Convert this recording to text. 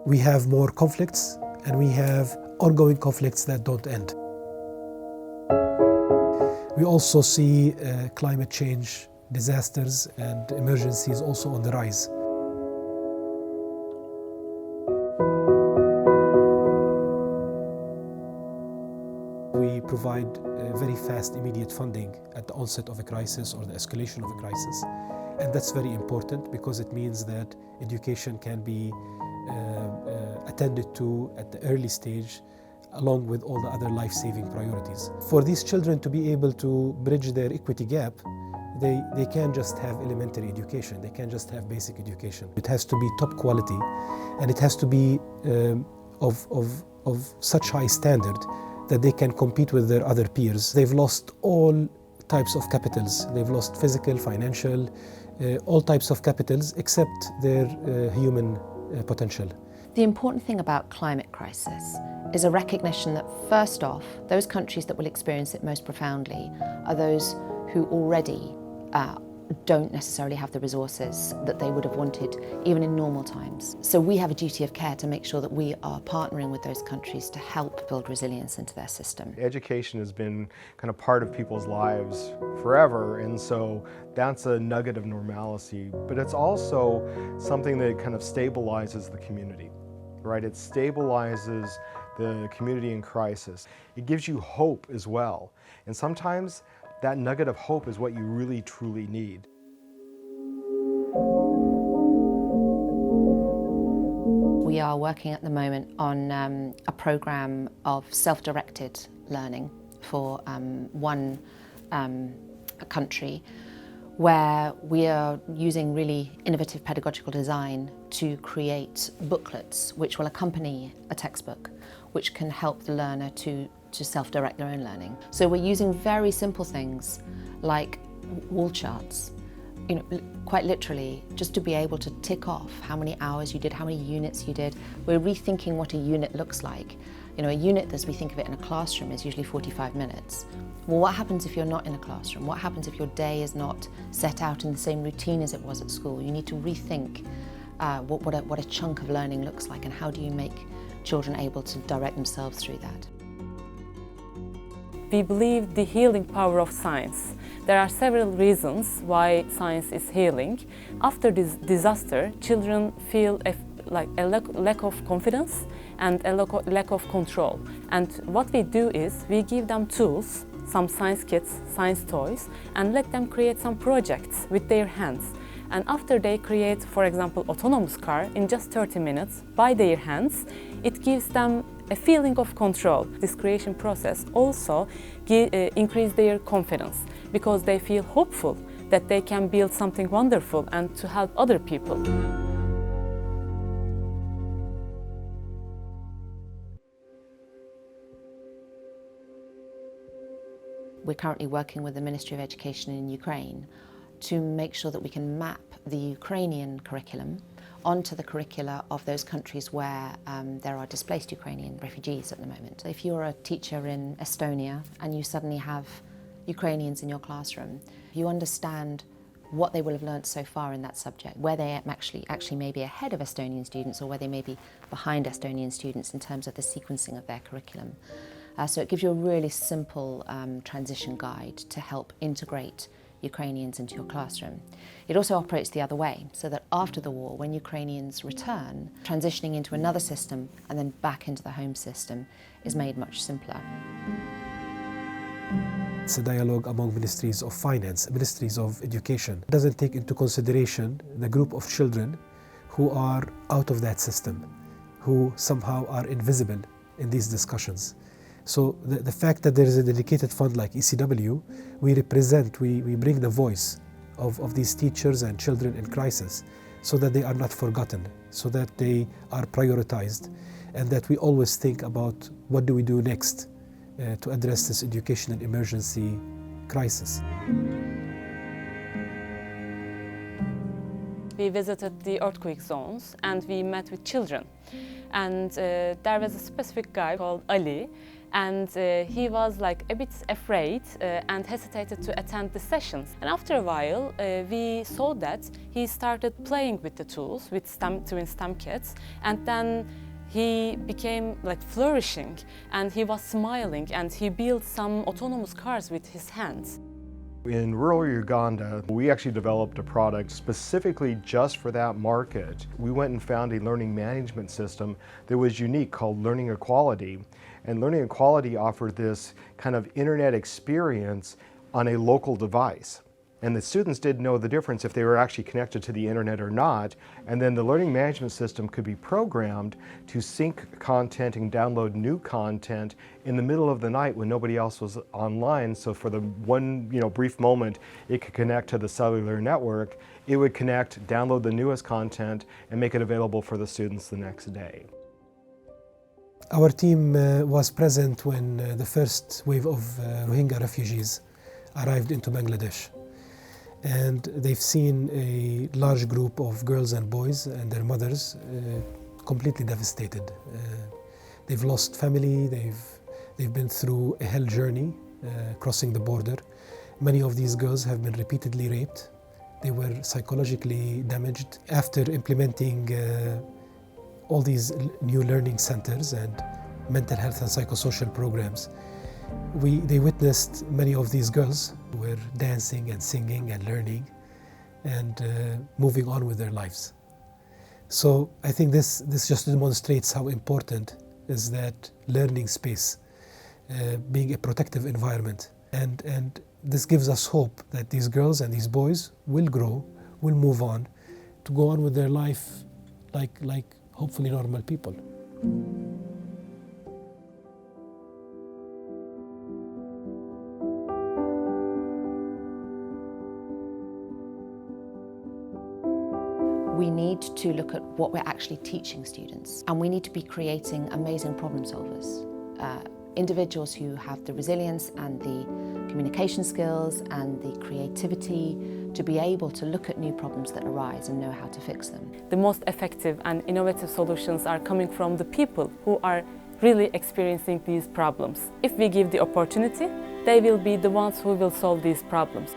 we have more conflicts and we have ongoing conflicts that don't end. We also see climate change, disasters and emergencies also on the rise. We provide very fast, immediate funding at the onset of a crisis or the escalation of a crisis. And that's very important because it means that education can be attended to at the early stage along with all the other life-saving priorities. For these children to be able to bridge their equity gap, they can't just have elementary education, they can't just have basic education. It has to be top quality and it has to be of such high standard that they can compete with their other peers. They've lost all types of capitals. They've lost physical, financial, all types of capitals except their human potential. The important thing about climate crisis is a recognition that, first off, those countries that will experience it most profoundly are those who already don't necessarily have the resources that they would have wanted even in normal times. So we have a duty of care to make sure that we are partnering with those countries to help build resilience into their system. Education has been kind of part of people's lives forever, and so that's a nugget of normalcy, but it's also something that kind of stabilizes the community, right? It stabilizes the community in crisis. It gives you hope as well, and sometimes that nugget of hope is what you really truly need. We are working at the moment on a program of self-directed learning for one country where we are using really innovative pedagogical design to create booklets which will accompany a textbook, which can help the learner to self-direct their own learning. So we're using very simple things like wall charts, quite literally, just to be able to tick off how many hours you did, how many units you did. We're rethinking what a unit looks like. A unit, as we think of it in a classroom, is usually 45 minutes. Well, what happens if you're not in a classroom? What happens if your day is not set out in the same routine as it was at school? You need to rethink what a chunk of learning looks like, and how do you make children able to direct themselves through that. We believe the healing power of science. There are several reasons why science is healing. After this disaster, children feel a lack of confidence and a lack of control. And what we do is we give them tools, some science kits, science toys, and let them create some projects with their hands. And after they create, for example, autonomous car in just 30 minutes by their hands, it gives them a feeling of control. This creation process also increases their confidence because they feel hopeful that they can build something wonderful and to help other people. We're currently working with the Ministry of Education in Ukraine to make sure that we can map the Ukrainian curriculum onto the curricula of those countries where there are displaced Ukrainian refugees at the moment. If you're a teacher in Estonia and you suddenly have Ukrainians in your classroom, you understand what they will have learnt so far in that subject, where they actually may be ahead of Estonian students or where they may be behind Estonian students in terms of the sequencing of their curriculum. So it gives you a really simple transition guide to help integrate Ukrainians into your classroom. It also operates the other way, so that after the war, when Ukrainians return, transitioning into another system and then back into the home system is made much simpler. It's a dialogue among ministries of finance, ministries of education. It doesn't take into consideration the group of children who are out of that system, who somehow are invisible in these discussions. So the fact that there is a dedicated fund like ECW, we bring the voice of these teachers and children in crisis so that they are not forgotten, so that they are prioritized, and that we always think about what do we do next to address this educational emergency crisis. We visited the earthquake zones and we met with children. And there was a specific guy called Ali, and he was like a bit afraid and hesitated to attend the sessions. And after a while, we saw that he started playing with the tools, with twin STEM kits, and then he became like flourishing, and he was smiling, and he built some autonomous cars with his hands. In rural Uganda, we actually developed a product specifically just for that market. We went and found a learning management system that was unique called Learning Equality. And Learning Equality offered this kind of internet experience on a local device. And the students didn't know the difference if they were actually connected to the internet or not. And then the learning management system could be programmed to sync content and download new content in the middle of the night when nobody else was online. So for the one brief moment it could connect to the cellular network, it would connect, download the newest content, and make it available for the students the next day. Our team was present when the first wave of Rohingya refugees arrived into Bangladesh. And they've seen a large group of girls and boys and their mothers completely devastated. They've lost family, they've been through a hell journey crossing the border. Many of these girls have been repeatedly raped. They were psychologically damaged. After implementing all these new learning centers and mental health and psychosocial programs, they witnessed many of these girls were dancing and singing and learning and moving on with their lives. So I think this just demonstrates how important is that learning space, being a protective environment. And this gives us hope that these girls and these boys will grow, will move on, to go on with their life like hopefully normal people. We need to look at what we're actually teaching students, and we need to be creating amazing problem solvers. Individuals who have the resilience and the communication skills and the creativity to be able to look at new problems that arise and know how to fix them. The most effective and innovative solutions are coming from the people who are really experiencing these problems. If we give the opportunity, they will be the ones who will solve these problems.